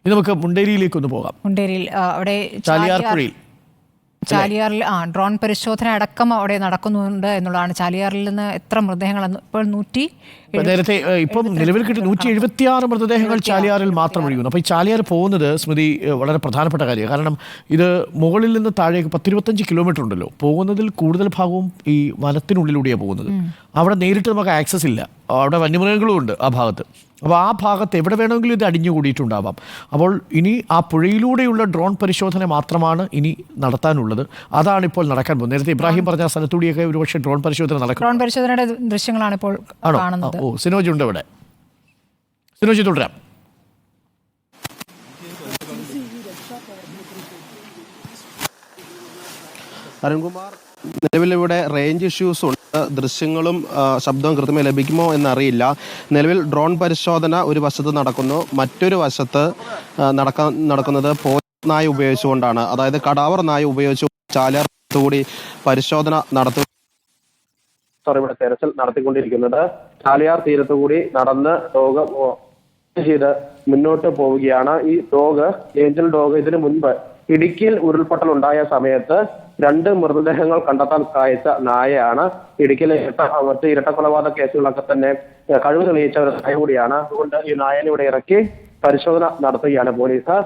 ഇനി നമുക്ക് മുണ്ടേരിയിലേക്കൊന്ന് പോകാം. മുണ്ടേരിയിൽ അവിടെ ചാലിയാർപ്പുഴയിൽ ചാലിയാറിൽ ഡ്രോൺ പരിശോധന അടക്കം അവിടെ നടക്കുന്നുണ്ട് എന്നുള്ളതാണ്. ചാലിയാറിൽ നിന്ന് എത്ര മൃതദേഹങ്ങൾ ഇപ്പോൾ നേരത്തെ ഇപ്പം നിലവിൽ കിട്ടി 176 മൃതദേഹങ്ങൾ ചാലിയാറിൽ മാത്രം ഒഴുകുന്നു. അപ്പോൾ ഈ ചാലിയാർ പോകുന്നത് സ്മൃതി വളരെ പ്രധാനപ്പെട്ട കാര്യമാണ്. കാരണം ഇത് മുകളിൽ നിന്ന് താഴേക്ക് 10-25 കിലോമീറ്റർ ഉണ്ടല്ലോ. പോകുന്നതിൽ കൂടുതൽ ഭാഗവും ഈ വനത്തിനുള്ളിലൂടെയാണ് പോകുന്നത്. അവിടെ നേരിട്ട് നമുക്ക് ആക്സസ് ഇല്ല. അവിടെ വന്യമൃഗങ്ങളും ഉണ്ട് ആ ഭാഗത്ത്. അപ്പോൾ ആ ഭാഗത്ത് എവിടെ വേണമെങ്കിലും ഇത് അടിഞ്ഞുകൂടിയിട്ടുണ്ടാവാം. അപ്പോൾ ഇനി ആ പുഴയിലൂടെയുള്ള ഡ്രോൺ പരിശോധന മാത്രമാണ് ഇനി നടത്താനുള്ളത്. അതാണ് ഇപ്പോൾ നടക്കാൻ പോകുന്നത്. നേരത്തെ ഇബ്രാഹിം പറഞ്ഞ സ്ഥലത്തൂടിയൊക്കെ ഒരുപക്ഷെ ഡ്രോൺ പരിശോധന നടക്കും. ഡ്രോൺ പരിശോധനയുടെ ദൃശ്യങ്ങളാണ് ഇപ്പോൾ കാണുന്നത്. സിനോജ് ഉണ്ട് ഇവിടെ. സിനോജ് തുടരാം. അരുൺകുമാർ, നിലവിലിവിടെ റേഞ്ച് ഇഷ്യൂസ് ഉണ്ട്. ദൃശ്യങ്ങളും ശബ്ദവും കൃത്യമായി ലഭിക്കുമോ എന്നറിയില്ല. നിലവിൽ ഡ്രോൺ പരിശോധന ഒരു വശത്ത് നടക്കുന്നു, മറ്റൊരു വശത്ത് നടക്കുന്നത് പോലീസ് നായ ഉപയോഗിച്ചുകൊണ്ടാണ്. അതായത് കടാവർ നായ ഉപയോഗിച്ച് ചാലിയാർ കൂടി പരിശോധന ഇവിടെ തെരച്ചിൽ നടത്തിക്കൊണ്ടിരിക്കുന്നത്. ചാലിയാർ തീരത്തുകൂടി നടന്ന് ഡോഗ് ചെയ്ത് മുന്നോട്ട് പോവുകയാണ്. ഈ ഡോഗ്, ഏഞ്ചൽ ഡോഗ്, ഇതിനു മുൻപ് ഇടുക്കിയിൽ ഉരുൾപൊട്ടൽ ഉണ്ടായ സമയത്ത് 2 മൃതദേഹങ്ങൾ കണ്ടെത്താൻ സഹായിച്ച നായയാണ്. ഇടുക്കിയിലെ മറ്റ് ഇരട്ടക്കൊലപാതക കേസുകളൊക്കെ തന്നെ കഴിവ് തെളിയിച്ച ഒരു നായ കൂടിയാണ്. അതുകൊണ്ട് ഈ നായനെ ഇവിടെ ഇറക്കി പരിശോധന നടത്തുകയാണ് പോലീസ്.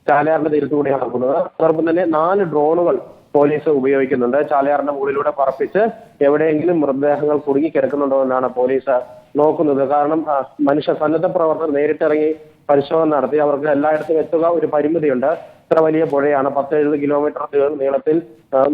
ചാലിയാറിന്റെ തീരത്തുകൂടിയാണ് നടക്കുന്നത്. അതോടൊപ്പം തന്നെ 4 ഡ്രോണുകൾ പോലീസ് ഉപയോഗിക്കുന്നുണ്ട്. ചാലിയാറിന്റെ മുകളിലൂടെ പറപ്പിച്ച് എവിടെയെങ്കിലും മൃതദേഹങ്ങൾ കുടുങ്ങിക്കിടക്കുന്നുണ്ടോ എന്നാണ് പോലീസ് നോക്കുന്നത്. കാരണം സന്നദ്ധ പ്രവർത്തകർ നേരിട്ടിറങ്ങി പരിശോധന നടത്തി. അവർക്ക് എല്ലായിടത്തും എത്തുക ഒരു പരിമിതിയുണ്ട്. ഇത്ര വലിയ പുഴയാണ്, 10-70 കിലോമീറ്റർ നീളത്തിൽ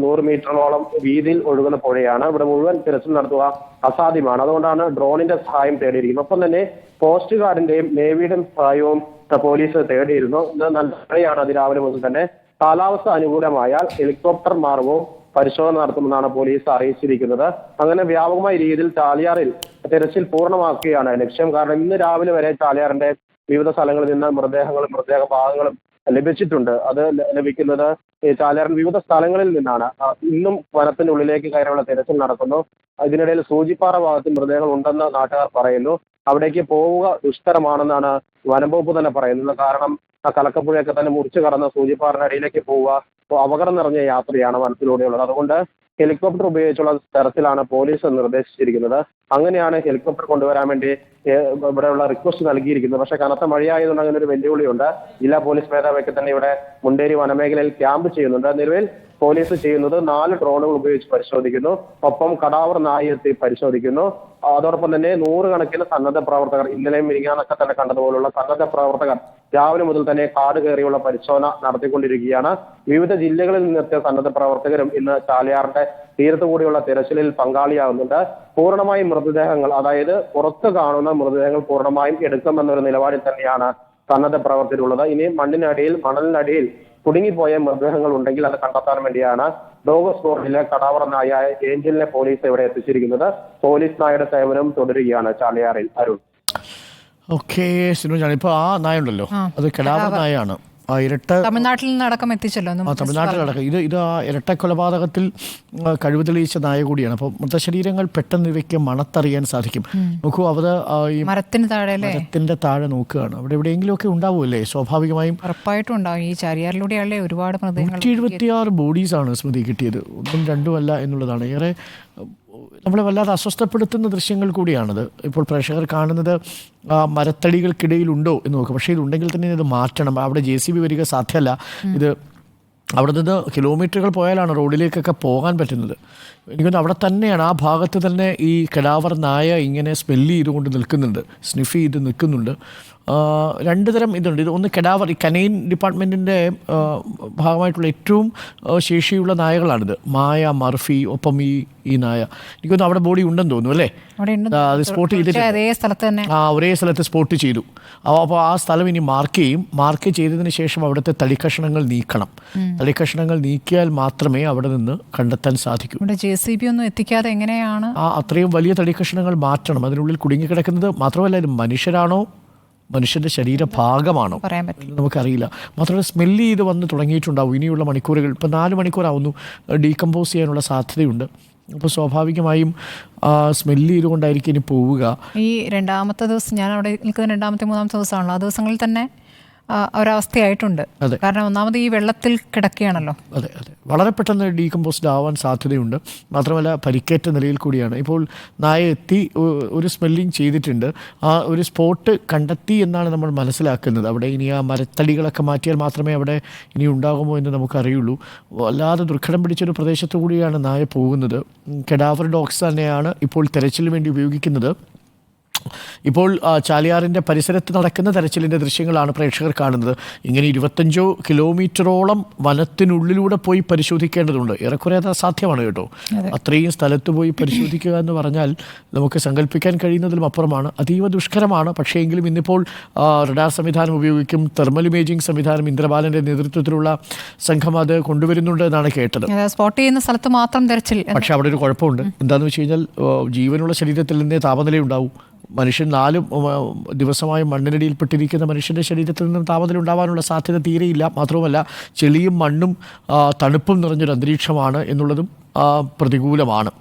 100 മീറ്ററോളം വീതിയിൽ ഒഴുകുന്ന പുഴയാണ്. ഇവിടെ മുഴുവൻ തിരച്ചിൽ നടത്തുക അസാധ്യമാണ്. അതുകൊണ്ടാണ് ഡ്രോണിന്റെ സഹായം തേടിയിരിക്കുന്നത്. ഒപ്പം തന്നെ കോസ്റ്റ് ഗാർഡിന്റെയും നേവിയുടെയും സഹായവും പോലീസ് തേടിയിരുന്നു. ഇത് നല്ല മഴയാണ് അതിരാവിലെ മുതൽ തന്നെ. കാലാവസ്ഥ അനുകൂലമായാൽ ഹെലികോപ്റ്റർ മാർഗവും പരിശോധന നടത്തുമെന്നാണ് പോലീസ് അറിയിച്ചിരിക്കുന്നത്. അങ്ങനെ വ്യാപകമായ രീതിയിൽ ചാലിയാറിൽ തെരച്ചിൽ പൂർണ്ണമാക്കുകയാണ് ലക്ഷ്യം. കാരണം ഇന്ന് രാവിലെ വരെ ചാലിയാറിന്റെ വിവിധ സ്ഥലങ്ങളിൽ നിന്ന് മൃതദേഹങ്ങളും മൃതദേഹ ഭാഗങ്ങളും ലഭിച്ചിട്ടുണ്ട്. അത് ലഭിക്കുന്നത് ചാലിയാറിന്റെ വിവിധ സ്ഥലങ്ങളിൽ നിന്നാണ്. ഇന്നും വനത്തിന്റെ ഉള്ളിലേക്ക് കയറിയുള്ള തെരച്ചിൽ നടക്കുന്നു. ഇതിനിടയിൽ സൂചിപ്പാറ ഭാഗത്ത് മൃതദേഹങ്ങൾ ഉണ്ടെന്ന് നാട്ടുകാർ പറയുന്നു. അവിടേക്ക് പോവുക ദുഷ്കരമാണെന്നാണ് വനംവകുപ്പ് തന്നെ പറയുന്നത്. കാരണം ആ കലക്കപ്പുഴയൊക്കെ തന്നെ മുറിച്ചു കടന്ന് സൂചിപ്പാറിന്റെ അടിയിലേക്ക് പോവുക അപകടം നിറഞ്ഞ യാത്രയാണ് വനത്തിലൂടെയുള്ളത്. അതുകൊണ്ട് ഹെലികോപ്റ്റർ ഉപയോഗിച്ചുള്ള തെരച്ചിലാണ് പോലീസ് നിർദ്ദേശിച്ചിരിക്കുന്നത്. അങ്ങനെയാണ് ഹെലികോപ്റ്റർ കൊണ്ടുവരാൻ വേണ്ടി ഇവിടെയുള്ള റിക്വസ്റ്റ് നൽകിയിരിക്കുന്നത്. പക്ഷേ കനത്ത മഴയായതുകൊണ്ട് അങ്ങനെ ഒരു വെല്ലുവിളിയുണ്ട്. ജില്ലാ പോലീസ് മേധാവിയൊക്കെ തന്നെ ഇവിടെ മുണ്ടേരി വനമേഖലയിൽ ക്യാമ്പ് ചെയ്യുന്നുണ്ട്. നിലവിൽ പോലീസ് ചെയ്യുന്നത് 4 ഡ്രോണുകൾ ഉപയോഗിച്ച് പരിശോധിക്കുന്നു. ഒപ്പം കടാവർ നായ എത്തി പരിശോധിക്കുന്നു. അതോടൊപ്പം തന്നെ 100 കണക്കിന് സന്നദ്ധ പ്രവർത്തകർ, ഇന്നലെയും മിനിങ്ങാന്നൊക്കെ തന്നെ കണ്ടതുപോലുള്ള സന്നദ്ധ പ്രവർത്തകർ രാവിലെ മുതൽ തന്നെ കാട് കയറിയുള്ള പരിശോധന നടത്തിക്കൊണ്ടിരിക്കുകയാണ്. വിവിധ ജില്ലകളിൽ നിന്നെത്തിയ സന്നദ്ധ പ്രവർത്തകരും ഇന്ന് ചാലിയാറിന്റെ തീരത്തുകൂടിയുള്ള തിരച്ചിലിൽ പങ്കാളിയാകുന്നുണ്ട്. പൂർണ്ണമായും മൃതദേഹങ്ങൾ, അതായത് പുറത്ത് കാണുന്ന മൃതദേഹങ്ങൾ പൂർണ്ണമായും എടുക്കുമെന്നൊരു നിലപാടിൽ തന്നെയാണ് സന്നദ്ധ പ്രവർത്തകരുള്ളത്. ഇനി മണലിനടിയിൽ കുടുങ്ങിപ്പോയ മൃതദേഹങ്ങൾ ഉണ്ടെങ്കിൽ അത് കണ്ടെത്താൻ വേണ്ടിയാണ് ഡോഗ് സ്ക്വാഡിലെ കടാവർ നായ ഏഞ്ചലിനെ പോലീസ് ഇവിടെ എത്തിച്ചിരിക്കുന്നത്. പോലീസ് നായയുടെ സേവനം തുടരുകയാണ് ചാലിയാറിൽ. അരുൺ. ഓക്കെ സിനോജാണ്. ഇപ്പോൾ ആ നായ ഉണ്ടല്ലോ, അത് കടാവർ നായയാണ്. തമിഴ്നാട്ടിൽ നിന്നടക്കം എത്തിച്ചല്ലോ. തമിഴ്നാട്ടിലടക്കം ഇത് ആ ഇരട്ട കൊലപാതകത്തിൽ കഴിവ് തെളിയിച്ച നായ കൂടിയാണ്. അപ്പോൾ മൃതശരീരങ്ങൾ പെട്ടെന്ന് ഇവയ്ക്ക് മണത്തറിയാൻ സാധിക്കും. നോക്കൂ, അവിടെ ഈ മരത്തിന്റെ താഴെ നോക്കുകയാണ്. അവിടെ എവിടെയെങ്കിലും ഒക്കെ ഉണ്ടാവുമല്ലേ സ്വാഭാവികമായും. ഉറപ്പായിട്ടും ഉണ്ടാവും. ഈ ചാലിയാറിലൂടെയല്ലേ ഒരുപാട് 176 ബോഡീസാണ് സ്മൃതി കിട്ടിയത്. 1ഉം 2ഉം അല്ല എന്നുള്ളതാണ് ഏറെ നമ്മളെ വല്ലാതെ അസ്വസ്ഥപ്പെടുത്തുന്ന ദൃശ്യങ്ങൾ കൂടിയാണത്. ഇപ്പോൾ പ്രേക്ഷകർ കാണുന്നത് മരത്തടികൾക്കിടയിലുണ്ടോ എന്ന് നോക്കുക. പക്ഷേ ഇതുണ്ടെങ്കിൽ തന്നെ ഇത് മാറ്റണം. അവിടെ JCB വരിക സാധ്യമല്ല. ഇത് അവിടെ നിന്ന് കിലോമീറ്ററുകൾ പോയാലാണ് റോഡിലേക്കൊക്കെ പോകാൻ പറ്റുന്നത്. എനിക്കൊന്ന് അവിടെ തന്നെയാണ്, ആ ഭാഗത്ത് തന്നെ ഈ കടാവർ നായ ഇങ്ങനെ സ്മെല്ല് ചെയ്തുകൊണ്ട് നിൽക്കുന്നുണ്ട്, സ്നിഫ് ചെയ്ത് നിൽക്കുന്നുണ്ട്. 2 തരം ഇതുണ്ട്. ഇത് ഒന്ന് കടാവർ, ഈ കനൈൻ ഡിപ്പാർട്ട്മെൻറ്റിൻ്റെ ഭാഗമായിട്ടുള്ള ഏറ്റവും ശേഷിയുള്ള നായകളാണിത്. മായ, മർഫി, ഒപ്പം ഈ നായ. എനിക്കൊന്ന് അവിടെ ബോഡി ഉണ്ടെന്ന് തോന്നുന്നു അല്ലേ? അത് സ്പോട്ട് ചെയ്തിട്ട് ഒരേ സ്ഥലത്ത് സ്പോട്ട് ചെയ്തു. അപ്പോൾ ആ സ്ഥലം ഇനി മാർക്ക് ചെയ്തതിന് ശേഷം അവിടുത്തെ തടിക്കഷണങ്ങൾ നീക്കണം. തടിക്കഷണങ്ങൾ നീക്കിയാൽ മാത്രമേ അവിടെ നിന്ന് കണ്ടെത്താൻ സാധിക്കൂ. JCB ഒന്നും എത്തിക്കാതെ എങ്ങനെയാണ് അത്രയും വലിയ തടിക്കഷണങ്ങൾ മാറ്റണം. അതിനുള്ളിൽ കുടുങ്ങിക്കിടക്കുന്നത് മാത്രമല്ല, ഇത് മനുഷ്യരാണോ മനുഷ്യൻ്റെ ശരീരഭാഗമാണോ നമുക്കറിയില്ല. മാത്രമല്ല സ്മെല്ല് ചെയ്ത് വന്ന് തുടങ്ങിയിട്ടുണ്ടാവും. ഇനിയുള്ള മണിക്കൂറുകൾ, ഇപ്പോൾ 4 മണിക്കൂറാവുന്നു, ഡീകമ്പോസ് ചെയ്യാനുള്ള സാധ്യതയുണ്ട്. അപ്പോൾ സ്വാഭാവികമായും സ്മെല്ല് ചെയ്തുകൊണ്ടായിരിക്കും ഇനി പോവുക. ഈ 2ാമത്തെ ദിവസം, ഞാൻ അവിടെ നിൽക്കുന്ന 2ാമത്തെ 3ാമത്തെ ദിവസമാണല്ലോ, ആ ദിവസങ്ങളിൽ തന്നെ ഒരവസ്ഥയായിട്ടുണ്ട്. അതെ. കാരണം ഒന്നാമത് ഈ വെള്ളത്തിൽ കിടക്കുകയാണല്ലോ. അതെ അതെ, വളരെ പെട്ടെന്ന് ഡീകമ്പോസ്ഡ് ആവാൻ സാധ്യതയുണ്ട്. മാത്രമല്ല പരിക്കേറ്റ നിലയിൽ കൂടിയാണ് ഇപ്പോൾ നായ എത്തി. ഒരു സ്മെല്ലിങ് ചെയ്തിട്ടുണ്ട്. ആ ഒരു സ്പോട്ട് കണ്ടെത്തി എന്നാണ് നമ്മൾ മനസ്സിലാക്കുന്നത്. അവിടെ ഇനി ആ മരത്തടികളൊക്കെ മാറ്റിയാൽ മാത്രമേ അവിടെ ഇനി ഉണ്ടാകുമോ എന്ന് നമുക്കറിയുള്ളൂ. വല്ലാതെ ദുർഘടം പിടിച്ചൊരു പ്രദേശത്തു കൂടിയാണ് നായ പോകുന്നത്. കെഡാവർ ഡോഗ്സ് തന്നെയാണ് ഇപ്പോൾ തെരച്ചിലിന് വേണ്ടി ഉപയോഗിക്കുന്നത്. ഇപ്പോൾ ചാലിയാറിൻ്റെ പരിസരത്ത് നടക്കുന്ന തെരച്ചിലിൻ്റെ ദൃശ്യങ്ങളാണ് പ്രേക്ഷകർ കാണുന്നത്. ഇങ്ങനെ 25 കിലോമീറ്ററോളം വനത്തിനുള്ളിലൂടെ പോയി പരിശോധിക്കേണ്ടതുണ്ട്. ഏറെക്കുറെ അത് അസാധ്യമാണ് കേട്ടോ. അത്രയും സ്ഥലത്ത് പോയി പരിശോധിക്കുക എന്ന് പറഞ്ഞാൽ നമുക്ക് സങ്കല്പിക്കാൻ കഴിയുന്നതിലും അപ്പുറമാണ്. അതീവ ദുഷ്കരമാണ്. പക്ഷേ എങ്കിലും ഇന്നിപ്പോൾ റഡാർ സംവിധാനം ഉപയോഗിക്കും. തെർമൽ ഇമേജിംഗ് സംവിധാനം ഇന്ദ്രബാലൻ്റെ നേതൃത്വത്തിലുള്ള സംഘം അത് കൊണ്ടുവരുന്നുണ്ട് എന്നാണ് കേട്ടത്. സ്പോട്ട് ചെയ്യുന്ന സ്ഥലത്ത് മാത്രം തെരച്ചിൽ. പക്ഷേ അവിടെ ഒരു കുഴപ്പമുണ്ട്. എന്താണെന്ന് വെച്ച് കഴിഞ്ഞാൽ ജീവനുള്ള ശരീരത്തിൽ നിന്നേ താപനിലയുണ്ടാവും. മനുഷ്യൻ 4 ദിവസമായി മണ്ണിനടിയിൽപ്പെട്ടിരിക്കുന്ന മനുഷ്യൻ്റെ ശരീരത്തിൽ നിന്നും താപനില ഉണ്ടാവാനുള്ള സാധ്യത തീരെയില്ല. മാത്രവുമല്ല ചെളിയും മണ്ണും തണുപ്പും നിറഞ്ഞൊരു അന്തരീക്ഷമാണ് എന്നുള്ളതും പ്രതികൂലമാണ്.